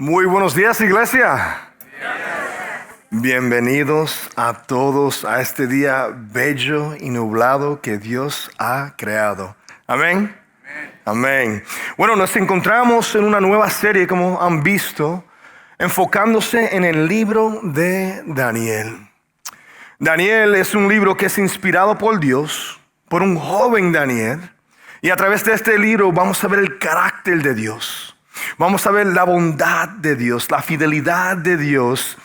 Muy buenos días, iglesia. Bienvenidos a todos a este día bello y nublado que Dios ha creado. Amén. Amén. Bueno, nos encontramos en una nueva serie, como han visto, enfocándose en el libro de Daniel. Daniel es un libro que es inspirado por Dios, por un joven Daniel. Y a través de este libro vamos a ver el carácter de Dios. Vamos a ver la bondad de Dios, la fidelidad de Dios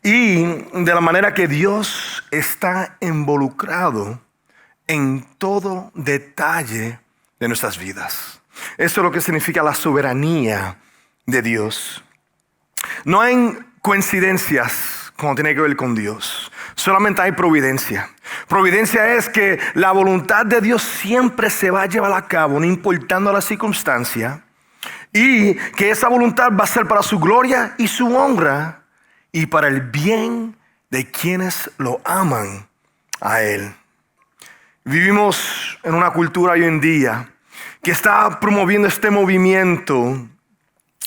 y de la manera que Dios está involucrado en todo detalle de nuestras vidas. Eso es lo que significa la soberanía de Dios. No hay coincidencias cuando tiene que ver con Dios. Solamente hay providencia. Providencia es que la voluntad de Dios siempre se va a llevar a cabo, no importando la circunstancia. Y que esa voluntad va a ser para su gloria y su honra y para el bien de quienes lo aman a Él. Vivimos en una cultura hoy en día que está promoviendo este movimiento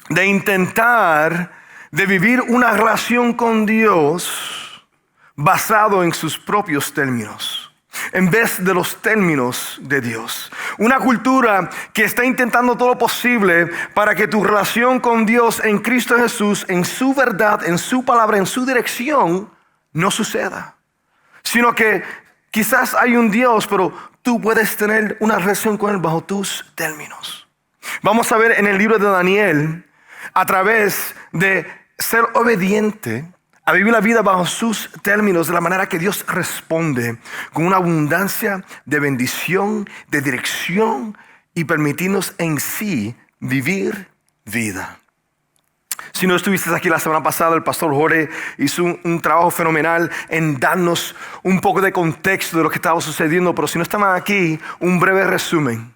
de intentar de vivir una relación con Dios basado en sus propios términos, en vez de los términos de Dios. Una cultura que está intentando todo lo posible para que tu relación con Dios en Cristo Jesús, en su verdad, en su palabra, en su dirección, no suceda. Sino que quizás hay un Dios, pero tú puedes tener una relación con Él bajo tus términos. Vamos a ver en el libro de Daniel, a través de ser obediente, a vivir la vida bajo sus términos, de la manera que Dios responde, con una abundancia de bendición, de dirección y permitirnos en sí vivir vida. Si no estuviste aquí la semana pasada, el pastor Jorge hizo un trabajo fenomenal en darnos un poco de contexto de lo que estaba sucediendo, pero si no estaban aquí, un breve resumen.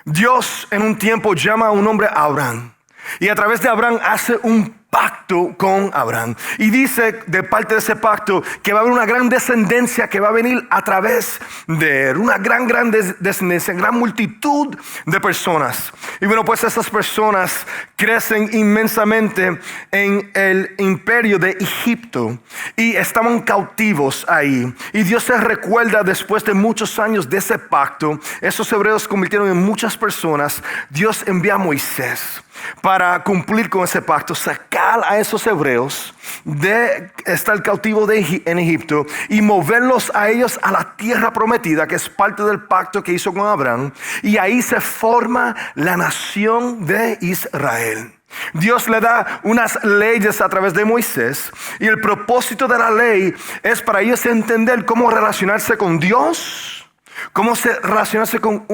Dios en un tiempo llama a un hombre Abraham y a través de Abraham hace un pacto con Abraham. Y dice de parte de ese pacto que va a haber una gran descendencia que va a venir a través de él. Una gran descendencia, gran multitud de personas. Y bueno, pues esas personas crecen inmensamente en el imperio de Egipto. Y estaban cautivos ahí. Y Dios se recuerda después de muchos años de ese pacto. Esos hebreos se convirtieron en muchas personas. Dios envía a Moisés para cumplir con ese pacto, sacar a esos hebreos de estar cautivos en Egipto y moverlos a ellos a la tierra prometida, que es parte del pacto que hizo con Abraham. Y ahí se forma la nación de Israel. Dios le da unas leyes a través de Moisés y el propósito de la ley es para ellos entender cómo relacionarse con Dios, cómo relacionarse con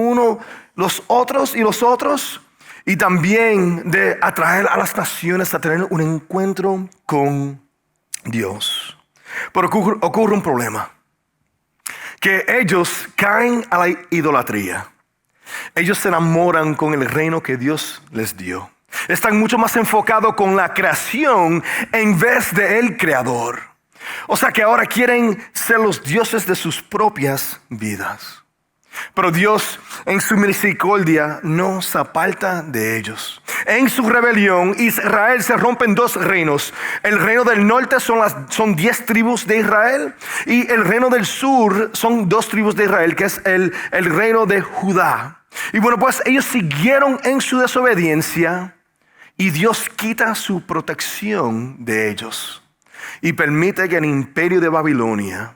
los otros y los otros. Y también de atraer a las naciones a tener un encuentro con Dios. Pero ocurre un problema. Que ellos caen a la idolatría. Ellos se enamoran con el reino que Dios les dio. Están mucho más enfocados con la creación en vez de el creador. O sea que ahora quieren ser los dioses de sus propias vidas. Pero Dios en su misericordia no se aparta de ellos. En su rebelión Israel se rompe en dos reinos. El reino del norte son 10 tribus de Israel. Y el reino del sur son 2 tribus de Israel, que es el reino de Judá. Y bueno, pues ellos siguieron en su desobediencia. Y Dios quita su protección de ellos. Y permite que el imperio de Babilonia,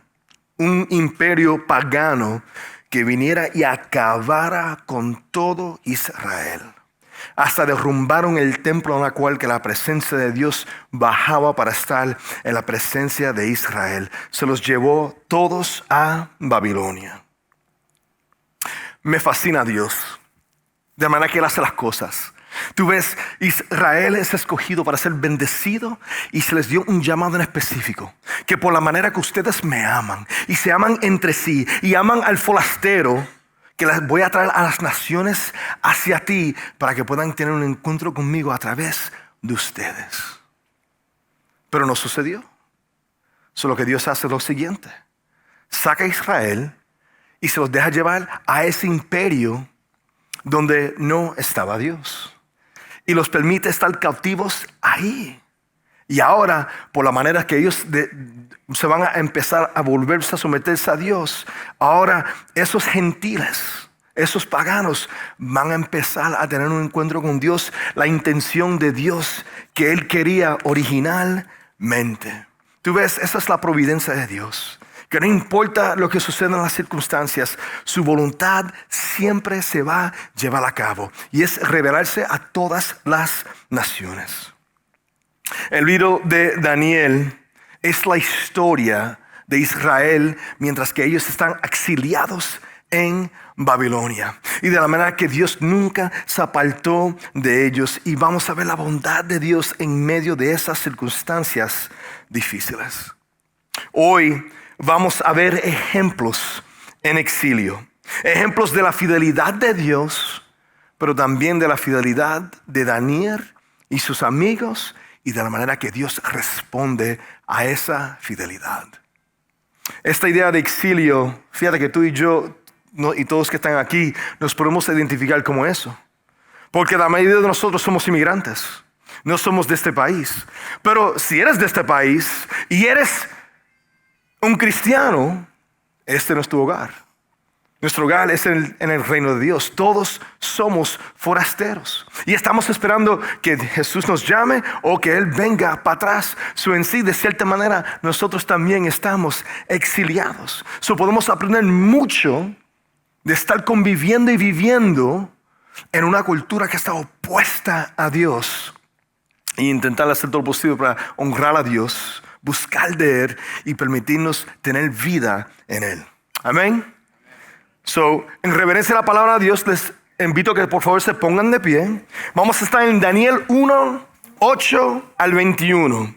un imperio pagano, que viniera y acabara con todo Israel. Hasta derrumbaron el templo en el cual que la presencia de Dios bajaba para estar en la presencia de Israel. Se los llevó todos a Babilonia. Me fascina Dios, de manera que Él hace las cosas. Tú ves, Israel es escogido para ser bendecido y se les dio un llamado en específico. Que por la manera que ustedes me aman y se aman entre sí y aman al forastero, que las voy a traer a las naciones hacia ti para que puedan tener un encuentro conmigo a través de ustedes. Pero no sucedió. Solo que Dios hace lo siguiente. Saca a Israel y se los deja llevar a ese imperio donde no estaba Dios. Y los permite estar cautivos ahí. Y ahora, por la manera que ellos se van a empezar a volverse a someterse a Dios, ahora esos gentiles, esos paganos van a empezar a tener un encuentro con Dios, la intención de Dios que Él quería originalmente. Tú ves, esa es la providencia de Dios. Que no importa lo que suceda en las circunstancias, su voluntad siempre se va a llevar a cabo. Y es revelarse a todas las naciones. El libro de Daniel es la historia de Israel mientras que ellos están exiliados en Babilonia. Y de la manera que Dios nunca se apartó de ellos. Y vamos a ver la bondad de Dios en medio de esas circunstancias difíciles. Hoy vamos a ver ejemplos en exilio. Ejemplos de la fidelidad de Dios, pero también de la fidelidad de Daniel y sus amigos y de la manera que Dios responde a esa fidelidad. Esta idea de exilio, fíjate que tú y yo y todos que están aquí nos podemos identificar como eso. Porque la mayoría de nosotros somos inmigrantes, no somos de este país. Pero si eres de este país y eres un cristiano, este no es tu hogar. Nuestro hogar es en el reino de Dios. Todos somos forasteros. Y estamos esperando que Jesús nos llame o que Él venga para atrás. En sí, de cierta manera, nosotros también estamos exiliados. Podemos aprender mucho de estar conviviendo y viviendo en una cultura que está opuesta a Dios. E intentar hacer todo lo posible para honrar a Dios, buscar de Él y permitirnos tener vida en Él. Amén. En reverencia a la palabra de Dios, les invito a que por favor se pongan de pie. Vamos a estar en Daniel 1, 8 al 21.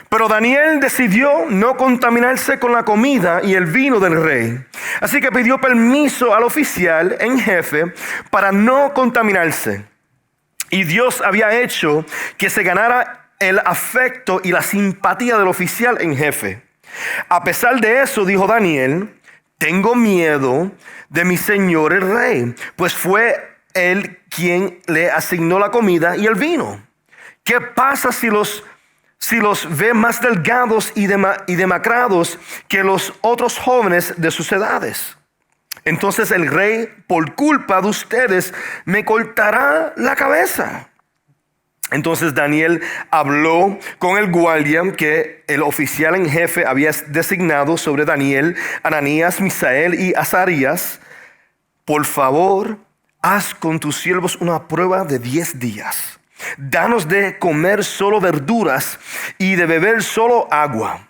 Pero Daniel decidió no contaminarse con la comida y el vino del rey. Así que pidió permiso al oficial en jefe para no contaminarse. Y Dios había hecho que se ganara el afecto y la simpatía del oficial en jefe. A pesar de eso, dijo Daniel: tengo miedo de mi señor el rey, pues fue él quien le asignó la comida y el vino. ¿Qué pasa si los ve más delgados y demacrados que los otros jóvenes de sus edades? Entonces el rey, por culpa de ustedes, me cortará la cabeza. Entonces Daniel habló con el guardia que el oficial en jefe había designado sobre Daniel, Ananías, Misael y Azarías. Por favor, haz con tus siervos una prueba de 10 días. Danos de comer solo verduras y de beber solo agua.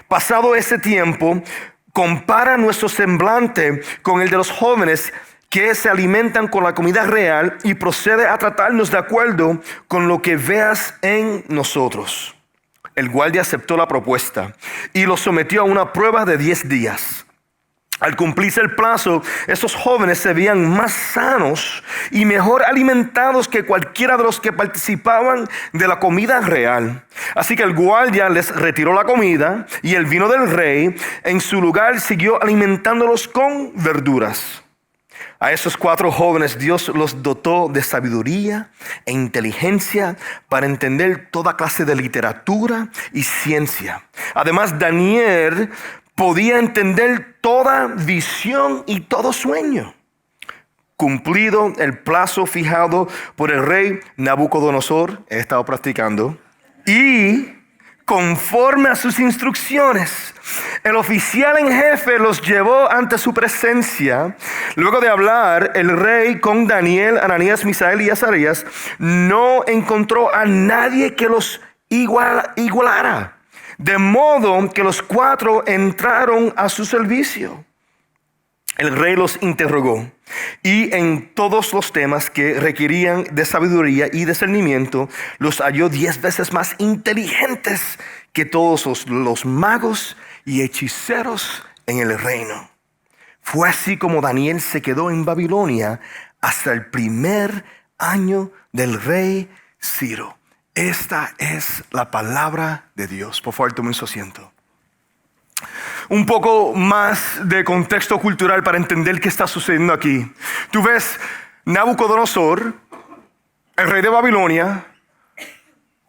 Pasado ese tiempo, compara nuestro semblante con el de los jóvenes que se alimentan con la comida real y procede a tratarnos de acuerdo con lo que veas en nosotros. El guardia aceptó la propuesta y lo sometió a una prueba de 10 días. Al cumplirse el plazo, esos jóvenes se veían más sanos y mejor alimentados que cualquiera de los que participaban de la comida real. Así que el guardia les retiró la comida y el vino del rey. En su lugar siguió alimentándolos con verduras. A esos 4 jóvenes Dios los dotó de sabiduría e inteligencia para entender toda clase de literatura y ciencia. Además, Daniel podía entender toda visión y todo sueño. Cumplido el plazo fijado por el rey Nabucodonosor, he estado practicando, y conforme a sus instrucciones, el oficial en jefe los llevó ante su presencia. Luego de hablar el rey con Daniel, Ananías, Misael y Azarías, no encontró a nadie que los igualara. De modo que los 4 entraron a su servicio. El rey los interrogó y en todos los temas que requerían de sabiduría y discernimiento los halló 10 veces más inteligentes que todos los magos y hechiceros en el reino. Fue así como Daniel se quedó en Babilonia hasta el primer año del rey Ciro. Esta es la palabra de Dios. Por favor, tomen su asiento. Un poco más de contexto cultural para entender qué está sucediendo aquí. Tú ves Nabucodonosor, el rey de Babilonia,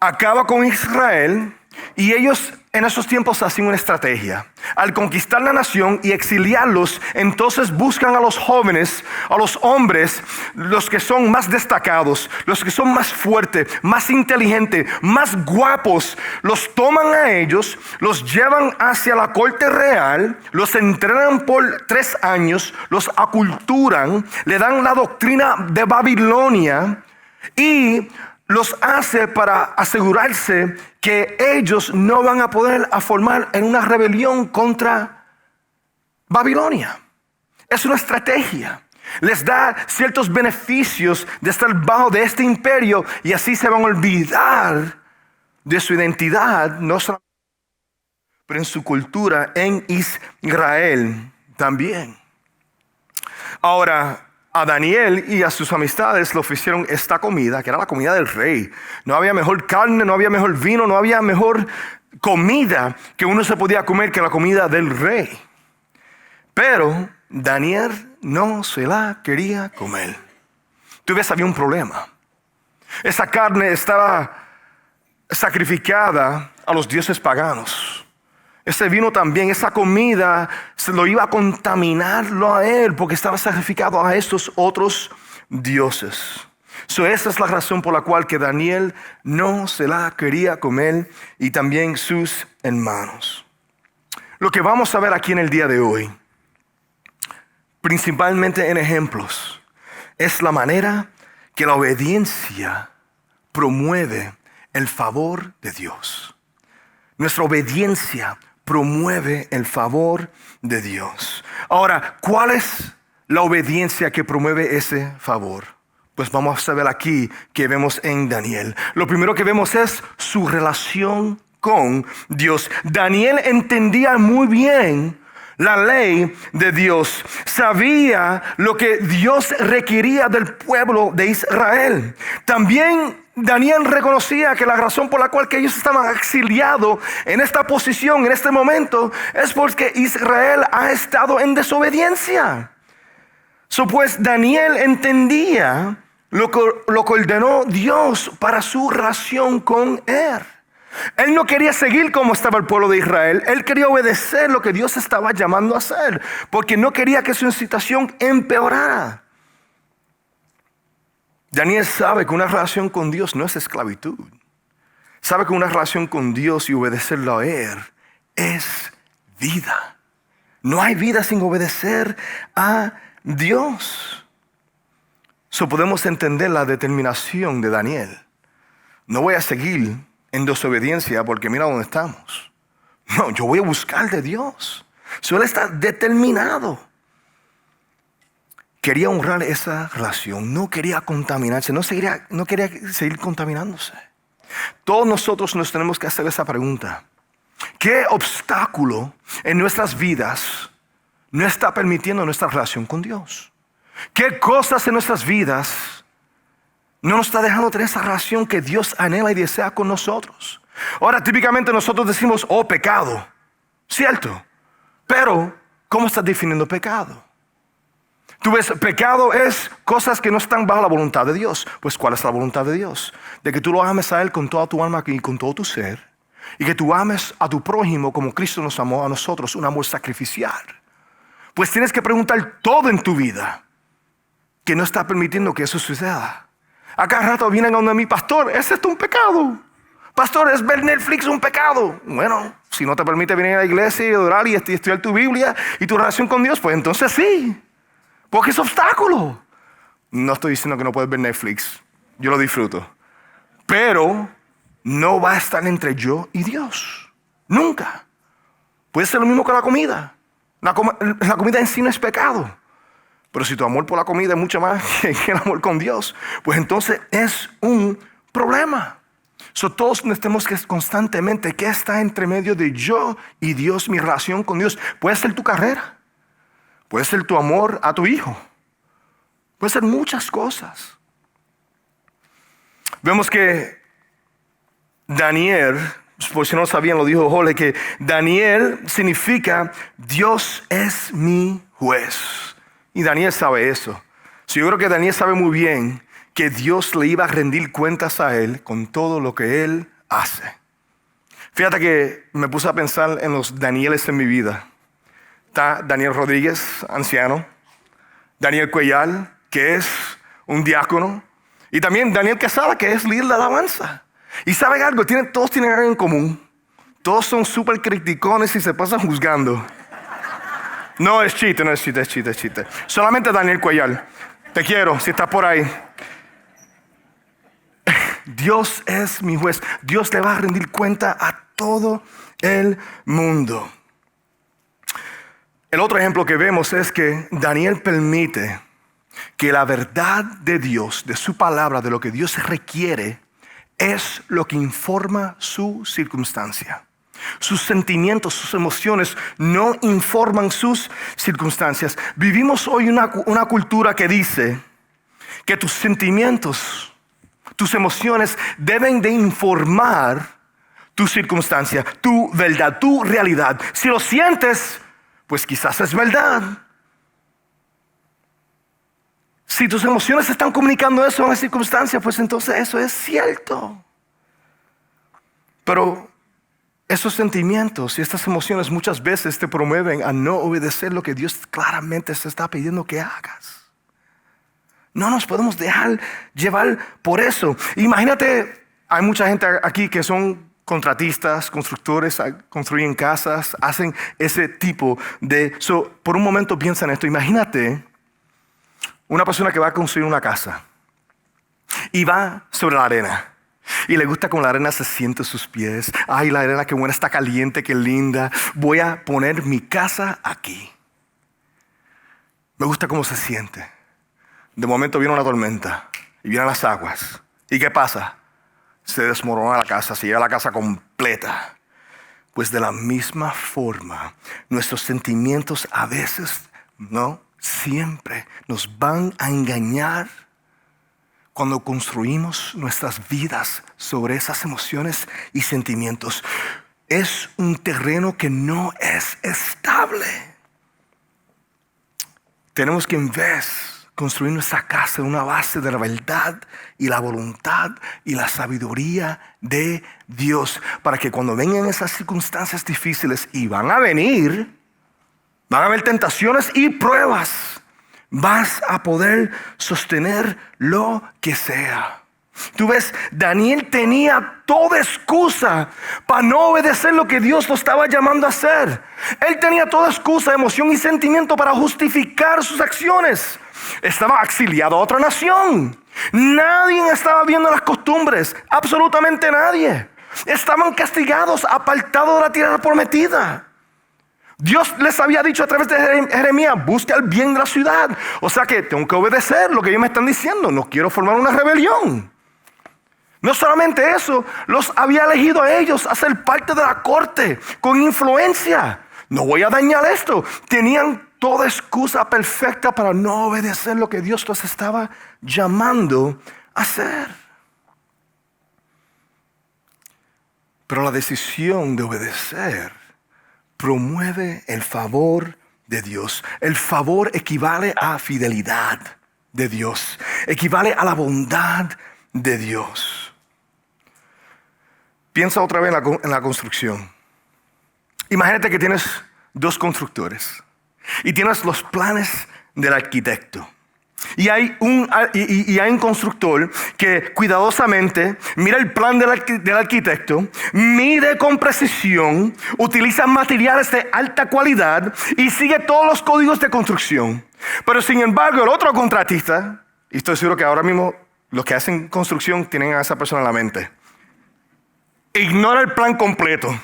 acaba con Israel y ellos en esos tiempos hacen una estrategia. Al conquistar la nación y exiliarlos, entonces buscan a los jóvenes, a los hombres, los que son más destacados, los que son más fuertes, más inteligentes, más guapos. Los toman a ellos, los llevan hacia la corte real, los entrenan por 3 años, los aculturan, le dan la doctrina de Babilonia y los hace para asegurarse que ellos no van a poder formar en una rebelión contra Babilonia. Es una estrategia. Les da ciertos beneficios de estar bajo de este imperio y así se van a olvidar de su identidad, no solamente, pero en su cultura en Israel también. Ahora, a Daniel y a sus amistades le ofrecieron esta comida, que era la comida del rey. No había mejor carne, no había mejor vino, no había mejor comida que uno se podía comer que la comida del rey. Pero Daniel no se la quería comer. Tú ves, había un problema. Esa carne estaba sacrificada a los dioses paganos. Ese vino también, esa comida, se lo iba a contaminarlo a él porque estaba sacrificado a estos otros dioses. Esa es la razón por la cual que Daniel no se la quería comer y también sus hermanos. Lo que vamos a ver aquí en el día de hoy, principalmente en ejemplos, es la manera que la obediencia promueve el favor de Dios. Nuestra obediencia promueve el favor de Dios. Ahora, ¿cuál es la obediencia que promueve ese favor? Pues vamos a ver aquí que vemos en Daniel. Lo primero que vemos es su relación con Dios. Daniel entendía muy bien la ley de Dios. Sabía lo que Dios requería del pueblo de Israel. También Daniel reconocía que la razón por la cual que ellos estaban exiliados en esta posición, en este momento, es porque Israel ha estado en desobediencia. Pues Daniel entendía lo que ordenó Dios para su relación con él. Él no quería seguir como estaba el pueblo de Israel. Él quería obedecer lo que Dios estaba llamando a hacer, porque no quería que su situación empeorara. Daniel sabe que una relación con Dios no es esclavitud. Sabe que una relación con Dios y obedecerlo a Él es vida. No hay vida sin obedecer a Dios. Podemos entender la determinación de Daniel. No voy a seguir en desobediencia porque mira dónde estamos. No, yo voy a buscar de Dios. Él está determinado. Quería honrar esa relación, no quería contaminarse, no quería seguir contaminándose. Todos nosotros nos tenemos que hacer esa pregunta. ¿Qué obstáculo en nuestras vidas no está permitiendo nuestra relación con Dios? ¿Qué cosas en nuestras vidas no nos está dejando tener esa relación que Dios anhela y desea con nosotros? Ahora, típicamente nosotros decimos, oh, pecado. Cierto. Pero, ¿cómo estás definiendo pecado? Tú ves, pecado es cosas que no están bajo la voluntad de Dios. Pues, ¿cuál es la voluntad de Dios? De que tú lo ames a Él con toda tu alma y con todo tu ser. Y que tú ames a tu prójimo como Cristo nos amó a nosotros, un amor sacrificial. Pues tienes que preguntar todo en tu vida que no está permitiendo que eso suceda. A cada rato vienen donde mi pastor, ¿es esto un pecado? Pastor, ¿es ver Netflix un pecado? Bueno, si no te permite venir a la iglesia y adorar y estudiar tu Biblia y tu relación con Dios, pues entonces sí. Porque es obstáculo. No estoy diciendo que no puedes ver Netflix. Yo lo disfruto. Pero no va a estar entre yo y Dios. Nunca. Puede ser lo mismo con la comida. La comida en sí no es pecado. Pero si tu amor por la comida es mucho más que el amor con Dios, pues entonces es un problema. Todos tenemos que constantemente, ¿qué está entre medio de yo y Dios? Mi relación con Dios. Puede ser tu carrera. Puede ser tu amor a tu hijo. Puede ser muchas cosas. Vemos que Daniel, por si no lo sabían, lo dijo Jorge, que Daniel significa Dios es mi juez. Y Daniel sabe eso. Yo creo que Daniel sabe muy bien que Dios le iba a rendir cuentas a él con todo lo que él hace. Fíjate que me puse a pensar en los Danieles en mi vida. Está Daniel Rodríguez, anciano. Daniel Cuellar, que es un diácono. Y también Daniel Quesada, que es líder de alabanza. Y ¿saben algo? Todos tienen algo en común. Todos son súper criticones y se pasan juzgando. No es chiste, es chiste. Solamente Daniel Cuellar. Te quiero, si estás por ahí. Dios es mi juez. Dios le va a rendir cuenta a todo el mundo. El otro ejemplo que vemos es que Daniel permite que la verdad de Dios, de su palabra, de lo que Dios requiere, es lo que informa su circunstancia. Sus sentimientos, sus emociones no informan sus circunstancias. Vivimos hoy una cultura que dice que tus sentimientos, tus emociones deben de informar tu circunstancia, tu verdad, tu realidad. Si lo sientes, pues quizás es verdad. Si tus emociones están comunicando eso en la circunstancia, pues entonces eso es cierto. Pero esos sentimientos y estas emociones muchas veces te promueven a no obedecer lo que Dios claramente te está pidiendo que hagas. No nos podemos dejar llevar por eso. Imagínate, hay mucha gente aquí que son contratistas, constructores, construyen casas, hacen ese tipo de... por un momento piensa en esto. Imagínate una persona que va a construir una casa y va sobre la arena. Y le gusta cómo la arena se siente en sus pies. Ay, la arena qué buena, está caliente, qué linda. Voy a poner mi casa aquí. Me gusta cómo se siente. De momento viene una tormenta y vienen las aguas. ¿Y qué pasa? Se desmorona la casa, se lleva la casa completa. Pues de la misma forma, nuestros sentimientos a veces, no siempre, nos van a engañar cuando construimos nuestras vidas sobre esas emociones y sentimientos. Es un terreno que no es estable. Tenemos que en vez construir nuestra casa en una base de la verdad y la voluntad y la sabiduría de Dios, para que cuando vengan esas circunstancias difíciles, y van a venir, van a haber tentaciones y pruebas, vas a poder sostener lo que sea. Tú ves, Daniel tenía toda excusa para no obedecer lo que Dios lo estaba llamando a hacer. Él tenía toda excusa, emoción y sentimiento para justificar sus acciones. Estaba exiliado a otra nación. Nadie estaba viendo las costumbres, absolutamente nadie. Estaban castigados, apartados de la tierra prometida. Dios les había dicho a través de Jeremías: busca el bien de la ciudad. O sea que tengo que obedecer lo que ellos me están diciendo. No quiero formar una rebelión. No solamente eso, los había elegido a ellos a ser parte de la corte con influencia. No voy a dañar esto. Tenían toda excusa perfecta para no obedecer lo que Dios los estaba llamando a hacer. Pero la decisión de obedecer promueve el favor de Dios. El favor equivale a fidelidad de Dios. Equivale a la bondad de Dios. Piensa otra vez en la construcción. Imagínate que tienes dos constructores y tienes los planes del arquitecto. Y hay un constructor que cuidadosamente mira el plan del arquitecto, mide con precisión, utiliza materiales de alta calidad y sigue todos los códigos de construcción. Pero sin embargo, el otro contratista, y estoy seguro que ahora mismo los que hacen construcción tienen a esa persona en la mente, ignora el plan completo,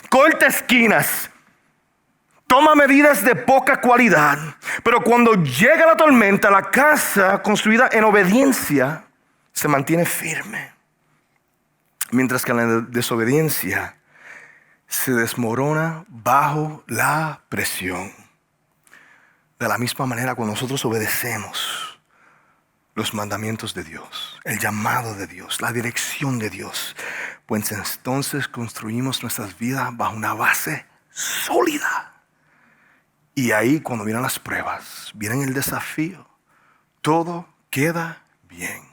corta esquinas, toma medidas de poca cualidad, pero cuando llega la tormenta, la casa construida en obediencia se mantiene firme. Mientras que la desobediencia se desmorona bajo la presión. De la misma manera, cuando nosotros obedecemos los mandamientos de Dios, el llamado de Dios, la dirección de Dios, pues entonces construimos nuestras vidas bajo una base sólida. Y ahí, cuando vienen las pruebas, viene el desafío, todo queda bien.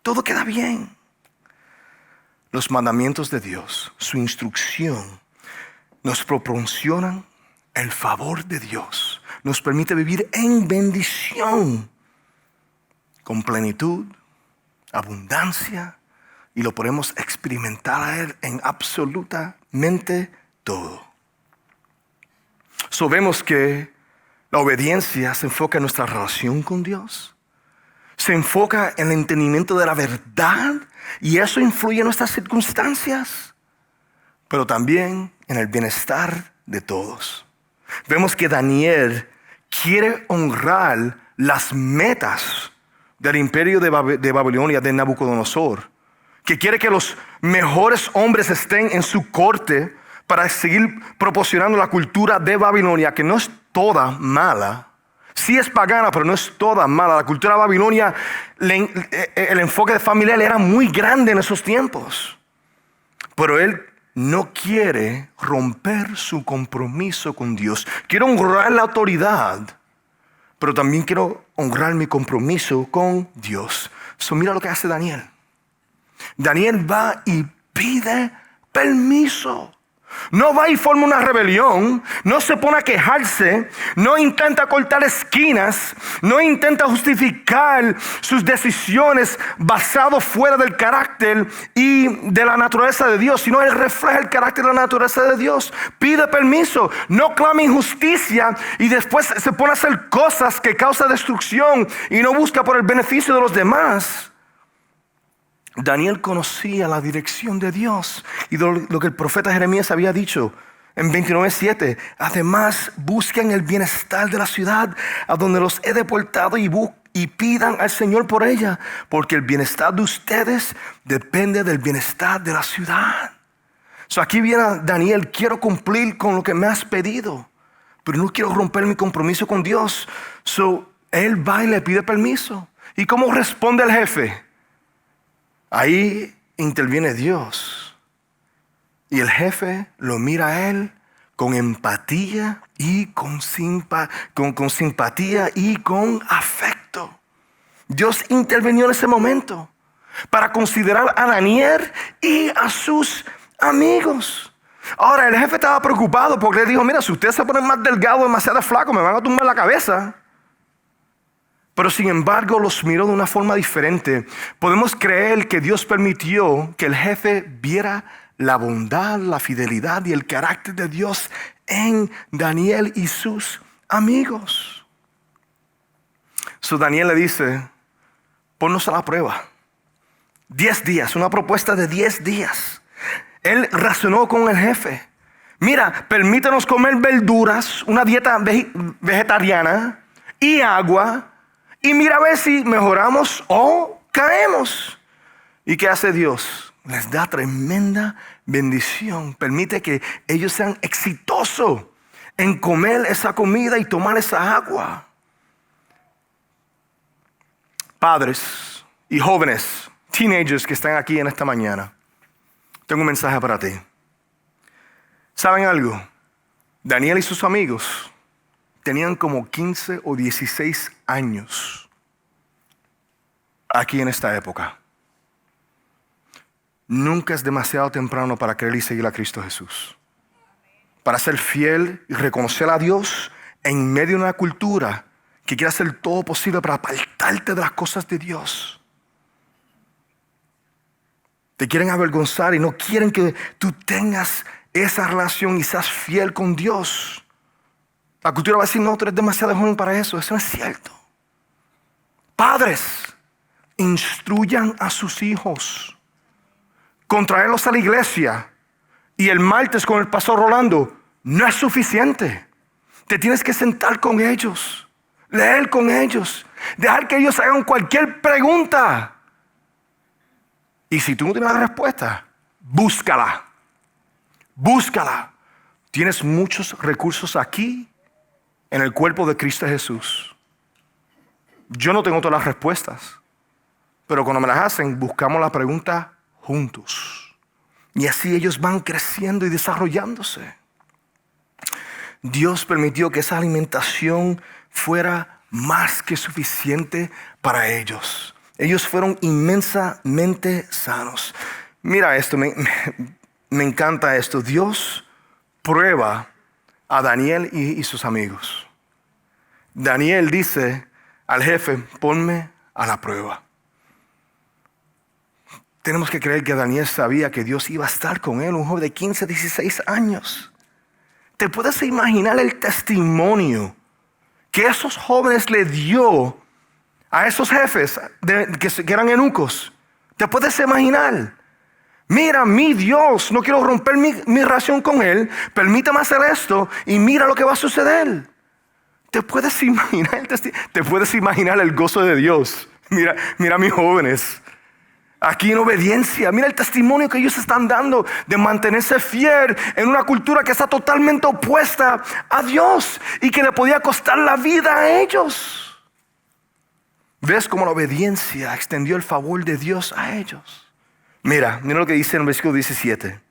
Todo queda bien. los mandamientos de Dios, su instrucción, nos proporcionan el favor de Dios. Nos permite vivir en bendición, con plenitud, abundancia, y lo podemos experimentar a Él en absolutamente todo. Vemos que la obediencia se enfoca en nuestra relación con Dios. Se enfoca en el entendimiento de la verdad y eso influye en nuestras circunstancias, pero también en el bienestar de todos. Vemos que Daniel quiere honrar las metas del imperio de Babilonia de Nabucodonosor, que quiere que los mejores hombres estén en su corte para seguir proporcionando la cultura de Babilonia, que no es toda mala. Sí es pagana, pero no es toda mala. La cultura de Babilonia, el enfoque familiar era muy grande en esos tiempos. Pero él no quiere romper su compromiso con Dios. Quiero honrar la autoridad, pero también quiero honrar mi compromiso con Dios. Mira lo que hace Daniel. Daniel va y pide permiso. No va y forma una rebelión, no se pone a quejarse, no intenta cortar esquinas, no intenta justificar sus decisiones basado fuera del carácter y de la naturaleza de Dios, sino él refleja el carácter y la naturaleza de Dios. Pide permiso, no clama injusticia y después se pone a hacer cosas que causan destrucción y no busca por el beneficio de los demás. Daniel conocía la dirección de Dios y lo que el profeta Jeremías había dicho en 29:7. Además, busquen el bienestar de la ciudad a donde los he deportado y pidan al Señor por ella, porque el bienestar de ustedes depende del bienestar de la ciudad. Aquí viene Daniel, quiero cumplir con lo que me has pedido, pero no quiero romper mi compromiso con Dios. Él va y le pide permiso. ¿Y cómo responde el jefe? Ahí interviene Dios. Y el jefe lo mira a él con empatía y con simpatía y con afecto. Dios intervenió en ese momento para considerar a Daniel y a sus amigos. Ahora el jefe estaba preocupado porque le dijo, mira, si ustedes se ponen más delgados, demasiado flacos, me van a tumbar la cabeza. Pero sin embargo los miró de una forma diferente. Podemos creer que Dios permitió que el jefe viera la bondad, la fidelidad y el carácter de Dios en Daniel y sus amigos. Daniel le dice, ponnos a la prueba. 10 días, una propuesta de 10 días. Él razonó con el jefe. Mira, permítanos comer verduras, una dieta vegetariana y agua. Y mira a ver si mejoramos o caemos. ¿Y qué hace Dios? Les da tremenda bendición. Permite que ellos sean exitosos en comer esa comida y tomar esa agua. Padres y jóvenes, teenagers que están aquí en esta mañana, tengo un mensaje para ti. ¿Saben algo? Daniel y sus amigos tenían como 15 o 16 años aquí en esta época. Nunca es demasiado temprano para creer y seguir a Cristo Jesús. Para ser fiel y reconocer a Dios en medio de una cultura que quiere hacer todo posible para apartarte de las cosas de Dios. Te quieren avergonzar y no quieren que tú tengas esa relación y seas fiel con Dios. La cultura va a decir, no, tú eres demasiado joven para eso. Eso no es cierto. Padres, instruyan a sus hijos. Con traerlos a la iglesia y el martes con el pastor Rolando no es suficiente. Te tienes que sentar con ellos, leer con ellos, dejar que ellos hagan cualquier pregunta. Y si tú no tienes la respuesta, búscala. Búscala. Tienes muchos recursos aquí en el cuerpo de Cristo Jesús. Yo no tengo todas las respuestas, pero cuando me las hacen, buscamos la pregunta juntos. Y así ellos van creciendo y desarrollándose. Dios permitió que esa alimentación fuera más que suficiente para ellos. Ellos fueron inmensamente sanos. Mira esto, me encanta esto. Dios prueba a Daniel y sus amigos. Daniel dice al jefe, ponme a la prueba. Tenemos que creer que Daniel sabía que Dios iba a estar con él, un joven de 15, 16 años. ¿Te puedes imaginar el testimonio que esos jóvenes le dio a esos jefes que eran eunucos? ¿Te puedes imaginar? Mira, mi Dios, no quiero romper mi relación con Él. Permítame hacer esto y mira lo que va a suceder. ¿Te puedes imaginar el gozo de Dios? Mira mis jóvenes. Aquí en obediencia, mira el testimonio que ellos están dando de mantenerse fiel en una cultura que está totalmente opuesta a Dios y que le podía costar la vida a ellos. ¿Ves cómo la obediencia extendió el favor de Dios a ellos? Mira lo que dice en el versículo 17.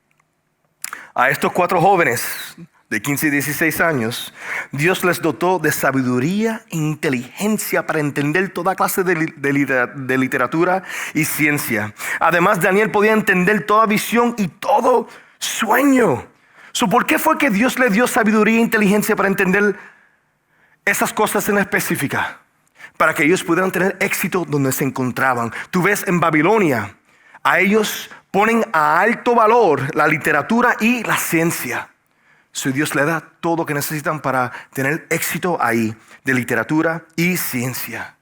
A estos 4 jóvenes de 15 y 16 años, Dios les dotó de sabiduría e inteligencia para entender toda clase de literatura y ciencia. Además, Daniel podía entender toda visión y todo sueño. ¿Por qué fue que Dios le dio sabiduría e inteligencia para entender esas cosas en específica? Para que ellos pudieran tener éxito donde se encontraban. Tú ves en Babilonia, a ellos ponen a alto valor la literatura y la ciencia. Dios le da todo lo que necesitan para tener éxito ahí, de literatura y ciencia.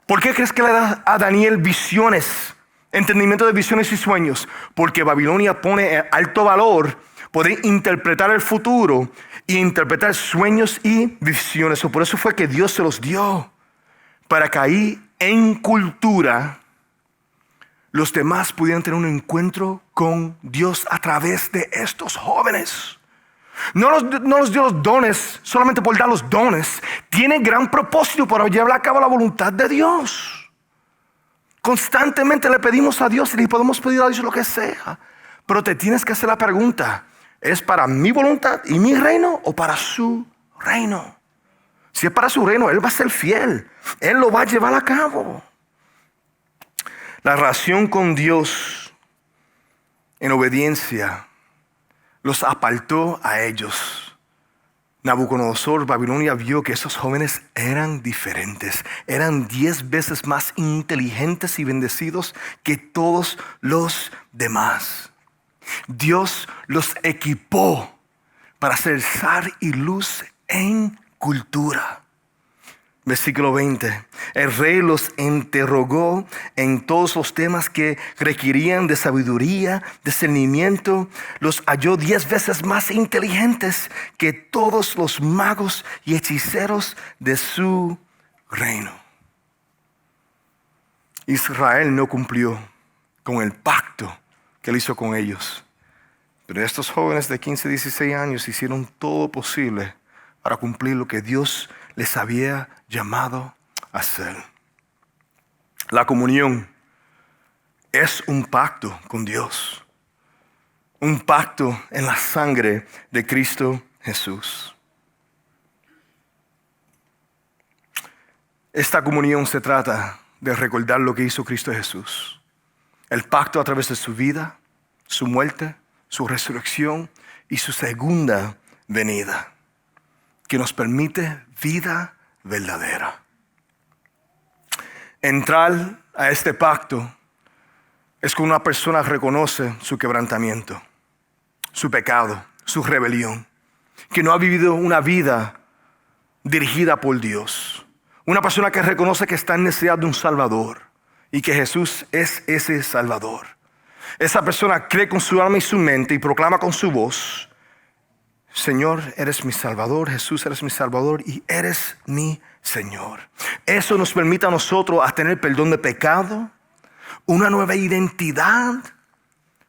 ¿Por qué crees que le da a Daniel visiones, entendimiento de visiones y sueños? Porque Babilonia pone alto valor poder interpretar el futuro e interpretar sueños y visiones. Por eso fue que Dios se los dio, para que ahí en cultura los demás pudieran tener un encuentro con Dios a través de estos jóvenes. No los dio los dones solamente por dar los dones. Tiene gran propósito para llevar a cabo la voluntad de Dios. Constantemente le pedimos a Dios y le podemos pedir a Dios lo que sea. Pero te tienes que hacer la pregunta, ¿es para mi voluntad y mi reino o para su reino? Si es para su reino, Él va a ser fiel. Él lo va a llevar a cabo. La relación con Dios en obediencia los apartó a ellos. Nabucodonosor, Babilonia, vio que esos jóvenes eran diferentes. Eran 10 veces más inteligentes y bendecidos que todos los demás. Dios los equipó para ser sal y luz en cultura. Versículo 20. El rey los interrogó en todos los temas que requerían de sabiduría, discernimiento. Los halló 10 veces más inteligentes que todos los magos y hechiceros de su reino. Israel no cumplió con el pacto que él hizo con ellos. Pero estos jóvenes de 15 y 16 años hicieron todo posible para cumplir lo que Dios les había llamado a hacer. La comunión es un pacto con Dios. Un pacto en la sangre de Cristo Jesús. Esta comunión se trata de recordar lo que hizo Cristo Jesús. El pacto a través de su vida, su muerte, su resurrección y su segunda venida, que nos permite vida verdadera. Entrar a este pacto es cuando una persona reconoce su quebrantamiento, su pecado, su rebelión, que no ha vivido una vida dirigida por Dios. Una persona que reconoce que está en necesidad de un Salvador y que Jesús es ese Salvador. Esa persona cree con su alma y su mente y proclama con su voz: Señor, eres mi Salvador. Jesús, eres mi Salvador y eres mi Señor. Eso nos permite a nosotros a tener perdón de pecado, una nueva identidad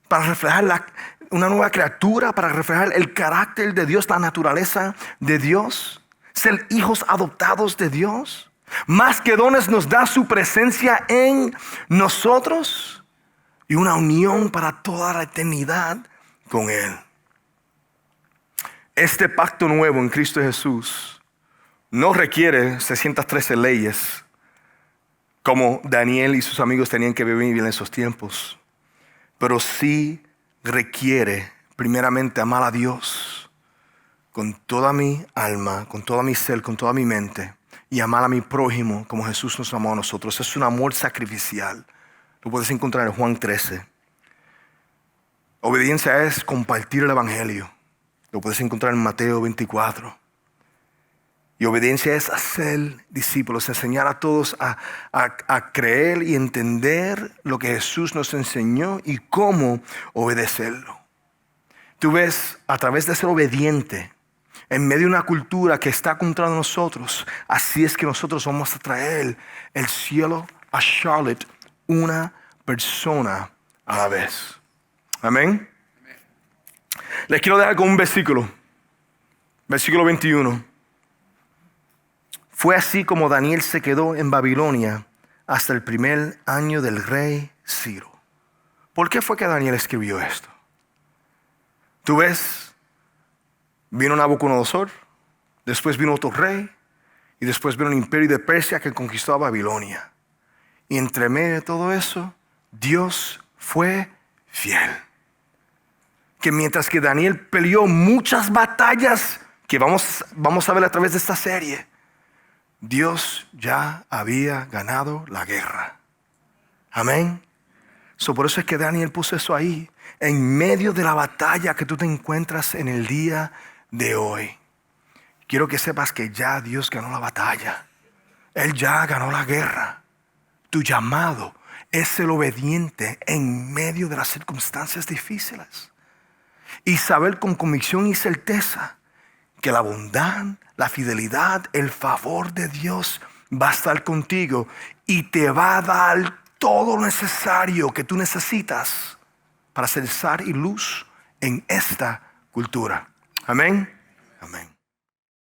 para reflejar una nueva criatura, para reflejar el carácter de Dios, la naturaleza de Dios, ser hijos adoptados de Dios. Más que dones, nos da su presencia en nosotros y una unión para toda la eternidad con Él. Este pacto nuevo en Cristo Jesús no requiere 613 leyes como Daniel y sus amigos tenían que vivir en esos tiempos. pero sí requiere primeramente amar a Dios con toda mi alma, con toda mi ser, con toda mi mente, y amar a mi prójimo como Jesús nos amó a nosotros. Es un amor sacrificial. Lo puedes encontrar en Juan 13. Obediencia es compartir el evangelio. Lo puedes encontrar en Mateo 24. Y obediencia es hacer discípulos, enseñar a todos a creer y entender lo que Jesús nos enseñó y cómo obedecerlo. Tú ves, a través de ser obediente, en medio de una cultura que está contra nosotros, así es que nosotros vamos a traer el cielo a Charlotte, una persona a la vez. Amén. Les quiero dejar con un versículo. Versículo 21. Fue así como Daniel se quedó en Babilonia hasta el primer año del rey Ciro. ¿Por qué fue que Daniel escribió esto? Tú ves, vino Nabucodonosor, después vino otro rey, y después vino el imperio de Persia que conquistó a Babilonia. Y entre medio de todo eso, Dios fue fiel. Que mientras que Daniel peleó muchas batallas que vamos a ver a través de esta serie, Dios ya había ganado la guerra. Amén. Por eso es que Daniel puso eso ahí, en medio de la batalla que tú te encuentras en el día de hoy. Quiero que sepas que ya Dios ganó la batalla. Él ya ganó la guerra. Tu llamado es ser obediente en medio de las circunstancias difíciles. Y saber con convicción y certeza que la bondad, la fidelidad, el favor de Dios va a estar contigo y te va a dar todo lo necesario que tú necesitas para ser sal y luz en esta cultura. Amén. Amén.